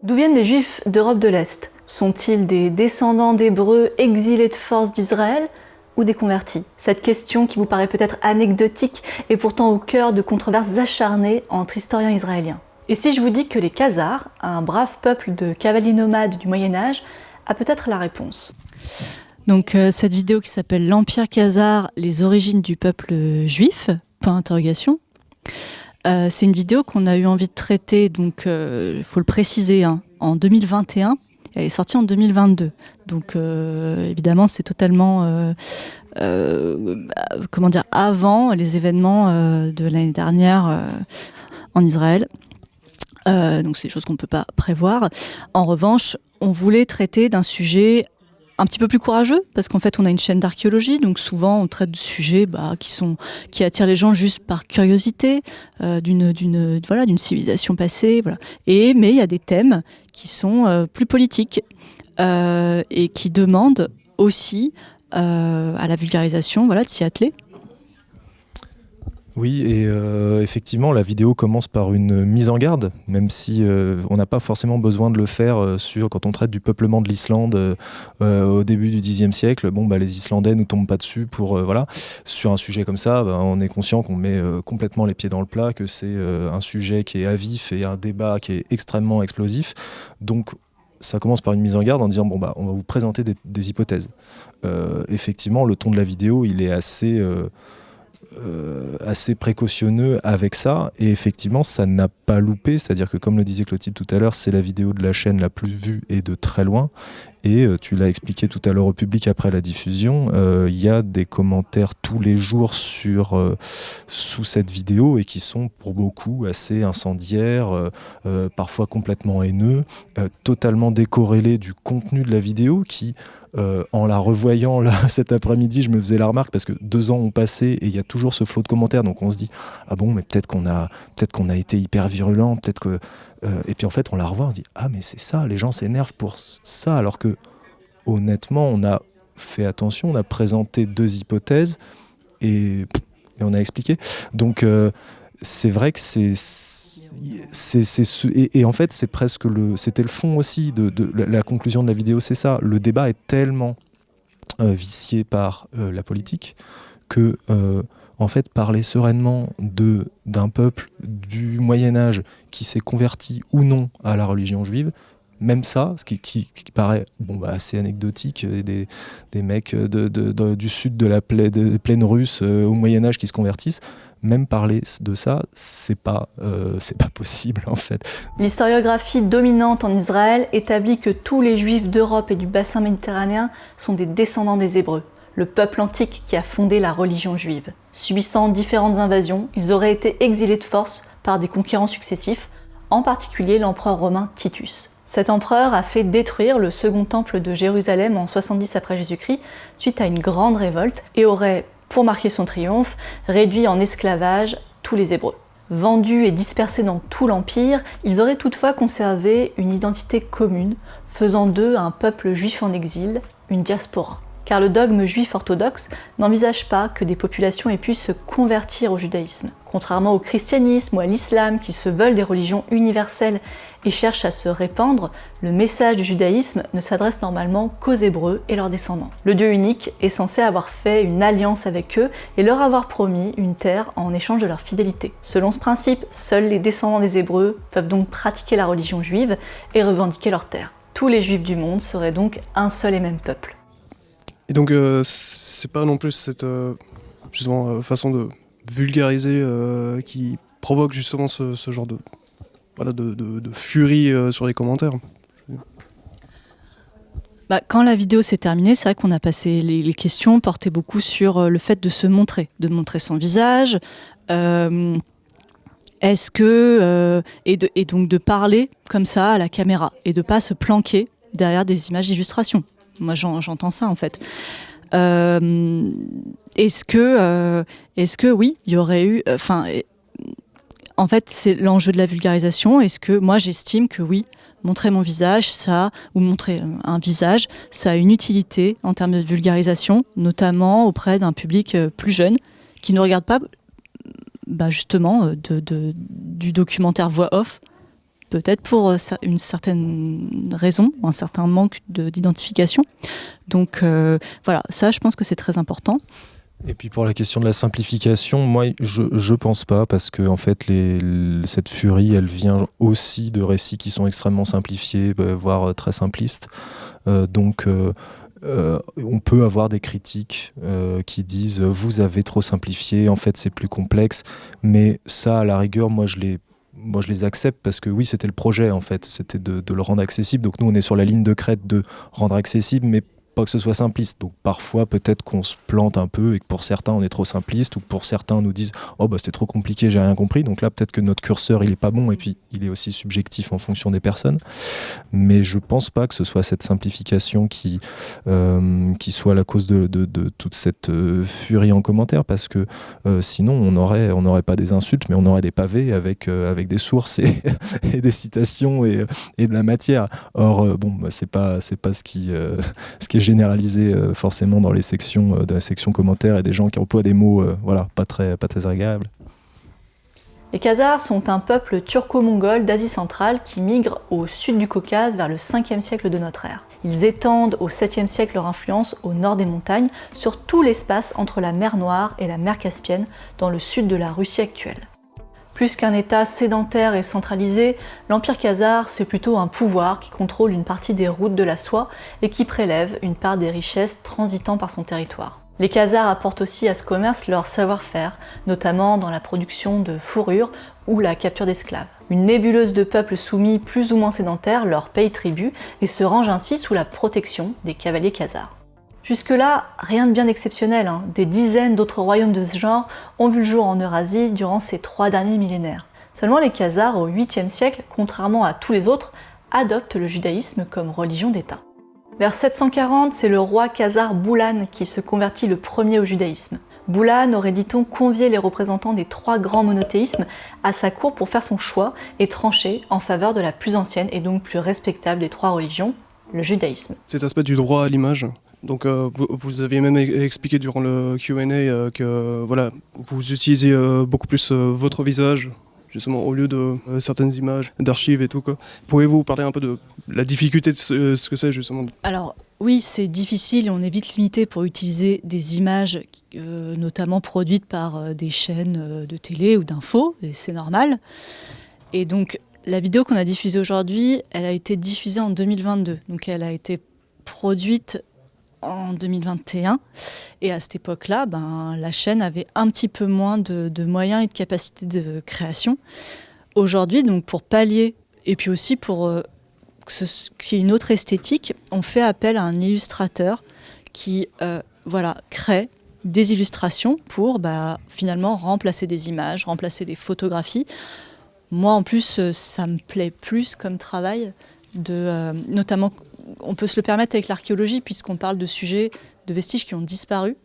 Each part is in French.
D'où viennent les Juifs d'Europe de l'Est? Sont-ils des descendants d'Hébreux exilés de force d'Israël ou des convertis? Cette question, qui vous paraît peut-être anecdotique, est pourtant au cœur de controverses acharnées entre historiens israéliens. Et si je vous dis que les Khazars, un brave peuple de cavaliers nomades du Moyen-Âge, a peut-être la réponse? Donc cette vidéo qui s'appelle l'Empire Khazar, les origines du peuple juif, point d'interrogation. C'est une vidéo qu'on a eu envie de traiter, donc il faut le préciser, en 2021. Elle est sortie en 2022. Donc évidemment, c'est totalement avant les événements de l'année dernière en Israël. Donc c'est des choses qu'on ne peut pas prévoir. En revanche, on voulait traiter d'un sujet un petit peu plus courageux, parce qu'en fait on a une chaîne d'archéologie, donc souvent on traite de sujets qui attirent les gens juste par curiosité d'une civilisation passée, voilà. Mais il y a des thèmes qui sont plus politiques et qui demandent aussi à la vulgarisation, de s'y atteler. Oui, et effectivement, la vidéo commence par une mise en garde, même si on n'a pas forcément besoin de le faire quand on traite du peuplement de l'Islande au début du Xe siècle. Les Islandais nous tombent pas dessus sur un sujet comme ça. On est conscient qu'on met complètement les pieds dans le plat, que c'est un sujet qui est à vif et un débat qui est extrêmement explosif. Donc, ça commence par une mise en garde en disant on va vous présenter des hypothèses. Effectivement, le ton de la vidéo, il est assez précautionneux avec ça, et effectivement ça n'a pas loupé, c'est-à-dire que comme le disait Clotilde tout à l'heure, c'est la vidéo de la chaîne la plus vue et de très loin, et tu l'as expliqué tout à l'heure au public après la diffusion, il y a des commentaires tous les jours sous cette vidéo, et qui sont pour beaucoup assez incendiaires, parfois complètement haineux, totalement décorrélés du contenu de la vidéo, qui en la revoyant là, cet après-midi, je me faisais la remarque, parce que 2 ans ont passé et il y a toujours ce flot de commentaires, donc on se dit mais peut-être qu'on a été hyper virulent, peut-être que et puis en fait on la revoit, on se dit mais c'est ça, les gens s'énervent pour ça, alors que honnêtement on a fait attention, on a présenté 2 hypothèses et on a expliqué, donc c'est vrai que et en fait c'est presque c'était le fond aussi de la conclusion de la vidéo, c'est ça. Le débat est tellement vicié par la politique que en fait parler sereinement d'un peuple du Moyen-Âge qui s'est converti ou non à la religion juive, même ça, ce qui paraît assez anecdotique, des mecs du sud de la plaine russe au Moyen-Âge qui se convertissent, même parler de ça, c'est pas possible en fait. L'historiographie dominante en Israël établit que tous les Juifs d'Europe et du bassin méditerranéen sont des descendants des Hébreux, le peuple antique qui a fondé la religion juive. Subissant différentes invasions, ils auraient été exilés de force par des conquérants successifs, en particulier l'empereur romain Titus. Cet empereur a fait détruire le second temple de Jérusalem en 70 après Jésus-Christ suite à une grande révolte, et aurait, pour marquer son triomphe, réduit en esclavage tous les Hébreux. Vendus et dispersés dans tout l'Empire, ils auraient toutefois conservé une identité commune, faisant d'eux un peuple juif en exil, une diaspora. Car le dogme juif orthodoxe n'envisage pas que des populations aient pu se convertir au judaïsme. Contrairement au christianisme ou à l'islam, qui se veulent des religions universelles et cherchent à se répandre, le message du judaïsme ne s'adresse normalement qu'aux Hébreux et leurs descendants. Le Dieu unique est censé avoir fait une alliance avec eux et leur avoir promis une terre en échange de leur fidélité. Selon ce principe, seuls les descendants des Hébreux peuvent donc pratiquer la religion juive et revendiquer leur terre. Tous les Juifs du monde seraient donc un seul et même peuple. Et donc c'est pas non plus cette façon de vulgariser qui provoque justement ce genre de furie sur les commentaires. Quand la vidéo s'est terminée, c'est vrai qu'on a passé les questions portaient beaucoup sur le fait de montrer son visage, est-ce que et donc de parler comme ça à la caméra et de pas se planquer derrière des images d'illustration. Moi, j'entends ça, en fait. Est-ce que oui, il y aurait eu... en fait, c'est l'enjeu de la vulgarisation. Est-ce que moi, j'estime que oui, montrer mon visage, ou montrer un visage, ça a une utilité en termes de vulgarisation, notamment auprès d'un public plus jeune, qui ne regarde pas, justement, du documentaire voix off, peut-être pour une certaine raison, un certain manque d'identification. Donc voilà, ça je pense que c'est très important. Et puis pour la question de la simplification, moi je pense pas, parce que en fait cette furie elle vient aussi de récits qui sont extrêmement simplifiés, voire très simplistes. Donc on peut avoir des critiques qui disent vous avez trop simplifié, en fait c'est plus complexe, mais ça à la rigueur moi je les accepte, parce que oui c'était le projet en fait, c'était de le rendre accessible, donc nous on est sur la ligne de crête de rendre accessible, mais pas que ce soit simpliste. Donc parfois peut-être qu'on se plante un peu et que pour certains on est trop simpliste, ou que pour certains nous disent oh bah c'était trop compliqué, j'ai rien compris. Donc là peut-être que notre curseur il est pas bon, et puis il est aussi subjectif en fonction des personnes. Mais je pense pas que ce soit cette simplification qui soit la cause de toute cette furie en commentaire, parce que sinon on n'aurait pas des insultes, mais on aurait des pavés avec des sources et, et des citations et de la matière. Or bon bah, c'est pas ce qui est généralisé forcément dans les sections de la section commentaires, et des gens qui emploient des mots pas très agréables. Les Khazars sont un peuple turco-mongol d'Asie centrale qui migre au sud du Caucase vers le 5e siècle de notre ère. Ils étendent au 7e siècle leur influence au nord des montagnes, sur tout l'espace entre la mer Noire et la mer Caspienne, dans le sud de la Russie actuelle. Plus qu'un État sédentaire et centralisé, l'Empire khazar, c'est plutôt un pouvoir qui contrôle une partie des routes de la soie et qui prélève une part des richesses transitant par son territoire. Les Khazars apportent aussi à ce commerce leur savoir-faire, notamment dans la production de fourrures ou la capture d'esclaves. Une nébuleuse de peuples soumis plus ou moins sédentaires leur paye tribut et se range ainsi sous la protection des cavaliers khazars. Jusque-là, rien de bien exceptionnel, Des dizaines d'autres royaumes de ce genre ont vu le jour en Eurasie durant ces 3 derniers millénaires. Seulement les Khazars, au 8e siècle, contrairement à tous les autres, adoptent le judaïsme comme religion d'État. Vers 740, c'est le roi khazar Boulan qui se convertit le premier au judaïsme. Boulan aurait, dit-on, convié les représentants des 3 grands monothéismes à sa cour pour faire son choix et trancher en faveur de la plus ancienne et donc plus respectable des 3 religions, le judaïsme. Cet aspect du droit à l'image. Donc vous aviez même expliqué durant le Q&A que voilà, vous utilisez beaucoup plus votre visage, justement, au lieu de certaines images d'archives et tout, quoi. Pouvez-vous parler un peu de la difficulté de ce que c'est, justement? Alors oui, c'est difficile, on est vite limité pour utiliser des images notamment produites par des chaînes de télé ou d'infos, et c'est normal. Et donc la vidéo qu'on a diffusée aujourd'hui, elle a été diffusée en 2022, donc elle a été produite en 2021, et à cette époque-là, la chaîne avait un petit peu moins de moyens et de capacité de création. Aujourd'hui, donc pour pallier, et puis aussi pour qu'il y ait une autre esthétique, on fait appel à un illustrateur qui crée des illustrations pour finalement remplacer des images, remplacer des photographies. Moi en plus, ça me plaît plus comme travail, notamment on peut se le permettre avec l'archéologie, puisqu'on parle de sujets, de vestiges qui ont disparu,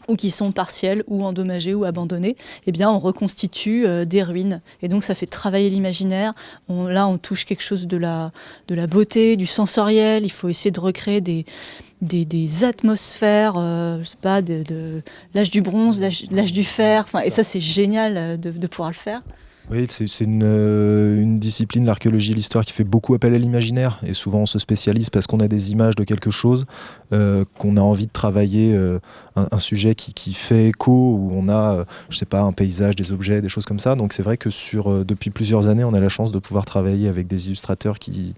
ou qui sont partiels, ou endommagés, ou abandonnés. Eh bien, on reconstitue des ruines. Et donc, ça fait travailler l'imaginaire. Là, on touche quelque chose de la beauté, du sensoriel. Il faut essayer de recréer des atmosphères, je sais pas, de l'âge du bronze, l'âge du fer. Et ça, c'est génial de pouvoir le faire. Oui, c'est une discipline, l'archéologie et l'histoire, qui fait beaucoup appel à l'imaginaire, et souvent on se spécialise parce qu'on a des images de quelque chose, qu'on a envie de travailler un sujet qui fait écho, où on a, je sais pas, un paysage, des objets, des choses comme ça. Donc c'est vrai que depuis plusieurs années, on a la chance de pouvoir travailler avec des illustrateurs qui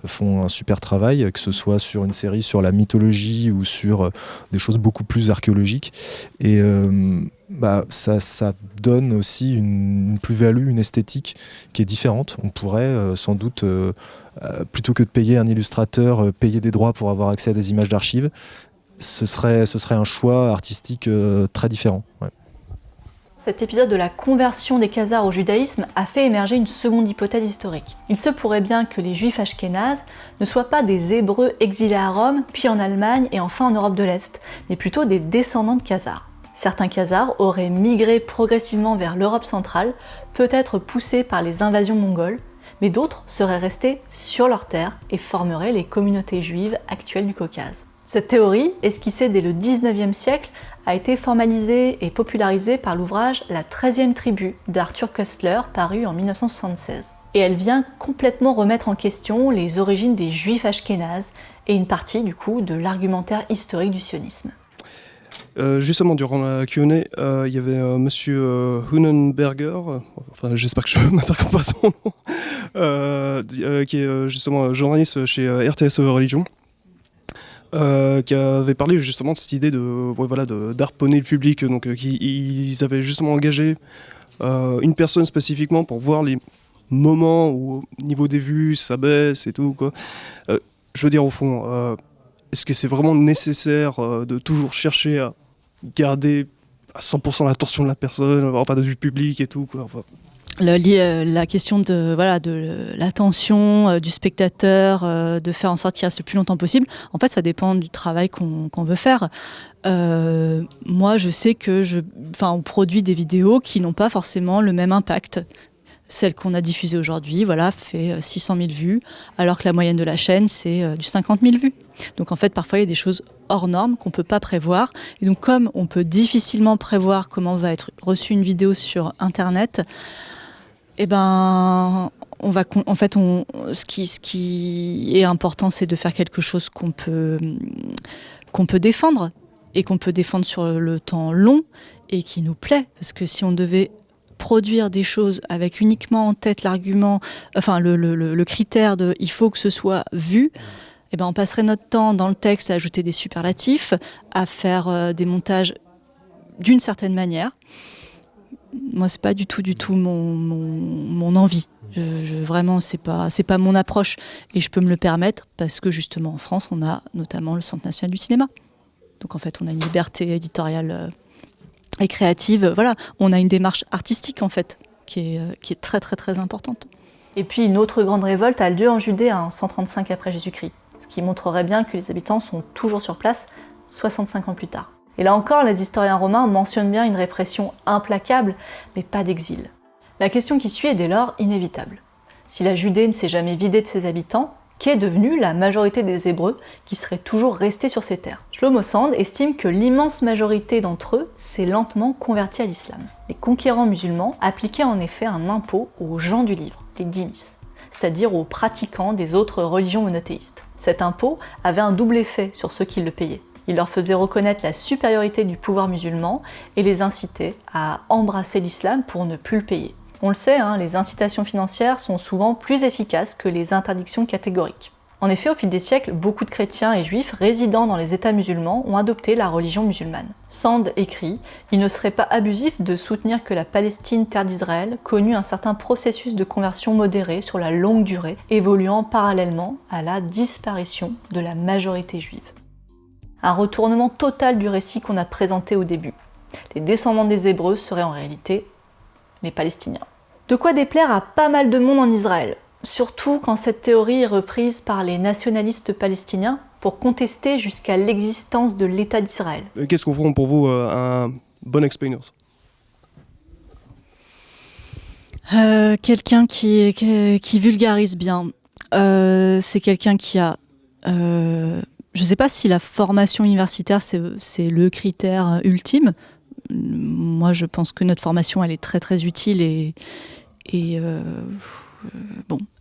font un super travail, que ce soit sur une série sur la mythologie ou sur des choses beaucoup plus archéologiques. Et ça donne aussi une plus-value, une esthétique qui est différente. On pourrait sans doute, plutôt que de payer un illustrateur, payer des droits pour avoir accès à des images d'archives. Ce serait un choix artistique très différent. Ouais. Cet épisode de la conversion des Khazars au judaïsme a fait émerger une seconde hypothèse historique. Il se pourrait bien que les Juifs ashkénazes ne soient pas des Hébreux exilés à Rome, puis en Allemagne et enfin en Europe de l'Est, mais plutôt des descendants de Khazars. Certains Khazars auraient migré progressivement vers l'Europe centrale, peut-être poussés par les invasions mongoles, mais d'autres seraient restés sur leur terre et formeraient les communautés juives actuelles du Caucase. Cette théorie, esquissée dès le 19e siècle, a été formalisée et popularisée par l'ouvrage La 13e tribu d'Arthur Koestler, paru en 1976. Et elle vient complètement remettre en question les origines des juifs ashkénazes et une partie du coup de l'argumentaire historique du sionisme. Justement, durant la Q&A, il y avait monsieur Hunenberger, enfin j'espère que je ne massacre pas son nom, qui est justement journaliste chez RTS Religion, qui avait parlé justement de cette idée d'harponner le public. Donc ils avaient justement engagé une personne spécifiquement pour voir les moments où au niveau des vues ça baisse et tout, quoi. Je veux dire, au fond, est-ce que c'est vraiment nécessaire de toujours chercher à garder à 100% l'attention de la personne, enfin du public et tout, quoi, enfin. La question de l'attention du spectateur, de faire en sorte qu'il reste le plus longtemps possible, en fait ça dépend du travail qu'on veut faire. Moi je sais que on produit des vidéos qui n'ont pas forcément le même impact. Celle qu'on a diffusée aujourd'hui, fait 600 000 vues, alors que la moyenne de la chaîne, c'est du 50 000 vues. Donc en fait, parfois, il y a des choses hors normes qu'on ne peut pas prévoir. Et donc comme on peut difficilement prévoir comment va être reçue une vidéo sur Internet, ce qui est important, c'est de faire quelque chose qu'on peut défendre, et qu'on peut défendre sur le temps long, et qui nous plaît. Parce que si on devait produire des choses avec uniquement en tête l'argument, le critère de il faut que ce soit vu, on passerait notre temps dans le texte à ajouter des superlatifs, à faire des montages d'une certaine manière. Moi, c'est pas du tout mon envie. Vraiment, c'est pas mon approche, et je peux me le permettre parce que justement en France, on a notamment le Centre national du cinéma. Donc en fait, on a une liberté éditoriale et créative, on a une démarche artistique en fait qui est très très très importante. Et puis une autre grande révolte a lieu en Judée en 135 après Jésus-Christ, ce qui montrerait bien que les habitants sont toujours sur place 65 ans plus tard. Et là encore, les historiens romains mentionnent bien une répression implacable, mais pas d'exil. La question qui suit est dès lors inévitable. Si la Judée ne s'est jamais vidée de ses habitants, qu'est devenue la majorité des Hébreux qui seraient toujours restés sur ces terres? Shlomo Sand estime que l'immense majorité d'entre eux s'est lentement convertie à l'islam. Les conquérants musulmans appliquaient en effet un impôt aux gens du livre, les dhimmis, c'est-à-dire aux pratiquants des autres religions monothéistes. Cet impôt avait un double effet sur ceux qui le payaient. Il leur faisait reconnaître la supériorité du pouvoir musulman et les incitait à embrasser l'islam pour ne plus le payer. On le sait, les incitations financières sont souvent plus efficaces que les interdictions catégoriques. En effet, au fil des siècles, beaucoup de chrétiens et juifs résidant dans les États musulmans ont adopté la religion musulmane. Sand écrit « Il ne serait pas abusif de soutenir que la Palestine, terre d'Israël, connut un certain processus de conversion modéré sur la longue durée, évoluant parallèlement à la disparition de la majorité juive. » Un retournement total du récit qu'on a présenté au début. Les descendants des Hébreux seraient en réalité les Palestiniens. De quoi déplaire à pas mal de monde en Israël, surtout quand cette théorie est reprise par les nationalistes palestiniens pour contester jusqu'à l'existence de l'État d'Israël. Qu'est-ce qu'on fera pour vous un bon explainer? Quelqu'un qui vulgarise bien. C'est quelqu'un qui a... je ne sais pas si la formation universitaire, c'est le critère ultime. Moi, je pense que notre formation, elle est très très utile et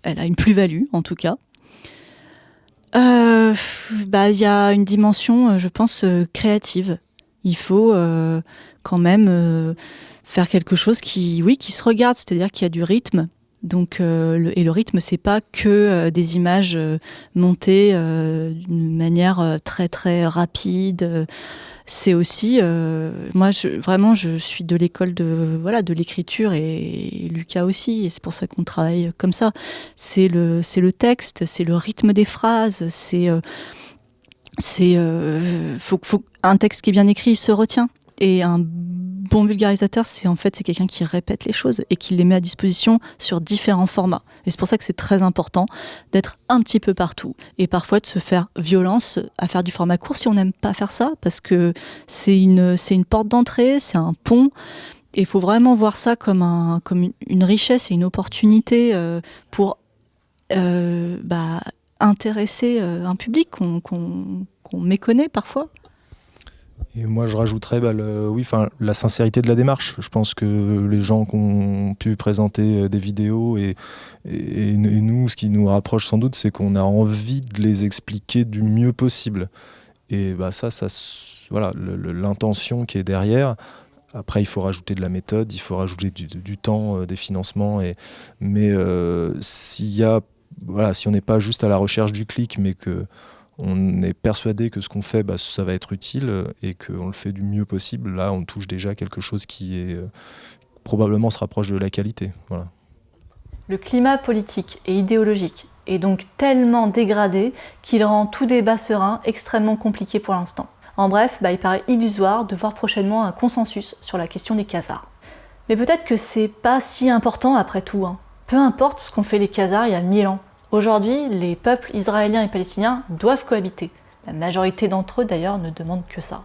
elle a une plus-value en tout cas. Y a une dimension, je pense, créative. Il faut quand même faire quelque chose qui se regarde, c'est-à-dire qu'il y a du rythme. Donc, et le rythme, c'est pas que des images montées d'une manière très très rapide. C'est aussi, moi, je suis de l'école de l'écriture, et Lucas aussi, et c'est pour ça qu'on travaille comme ça. C'est le texte, c'est le rythme des phrases, faut un texte qui est bien écrit, il se retient. Et un bon vulgarisateur, c'est quelqu'un qui répète les choses et qui les met à disposition sur différents formats. Et c'est pour ça que c'est très important d'être un petit peu partout. Et parfois de se faire violence à faire du format court si on n'aime pas faire ça, parce que c'est une porte d'entrée, c'est un pont. Et il faut vraiment voir ça comme une richesse et une opportunité pour intéresser un public qu'on méconnaît parfois. Et moi, je rajouterais la sincérité de la démarche. Je pense que les gens qui ont pu présenter des vidéos et nous, ce qui nous rapproche sans doute, c'est qu'on a envie de les expliquer du mieux possible. Et voilà, l'intention qui est derrière. Après, il faut rajouter de la méthode, il faut rajouter du temps, des financements. Mais si on n'est pas juste à la recherche du clic, mais qu'on est persuadé que ce qu'on fait, ça va être utile et qu'on le fait du mieux possible, là, on touche déjà quelque chose qui est probablement se rapproche de la qualité. Voilà. Le climat politique et idéologique est donc tellement dégradé qu'il rend tout débat serein extrêmement compliqué pour l'instant. En bref, il paraît illusoire de voir prochainement un consensus sur la question des Khazars. Mais peut-être que c'est pas si important après tout. Peu importe ce qu'ont fait les Khazars il y a 1000 ans. Aujourd'hui, les peuples israéliens et palestiniens doivent cohabiter. La majorité d'entre eux d'ailleurs ne demandent que ça.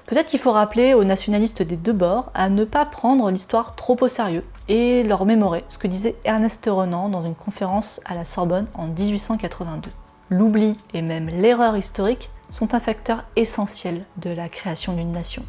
Peut-être qu'il faut rappeler aux nationalistes des deux bords à ne pas prendre l'histoire trop au sérieux et leur mémorer ce que disait Ernest Renan dans une conférence à la Sorbonne en 1882. L'oubli et même l'erreur historique sont un facteur essentiel de la création d'une nation.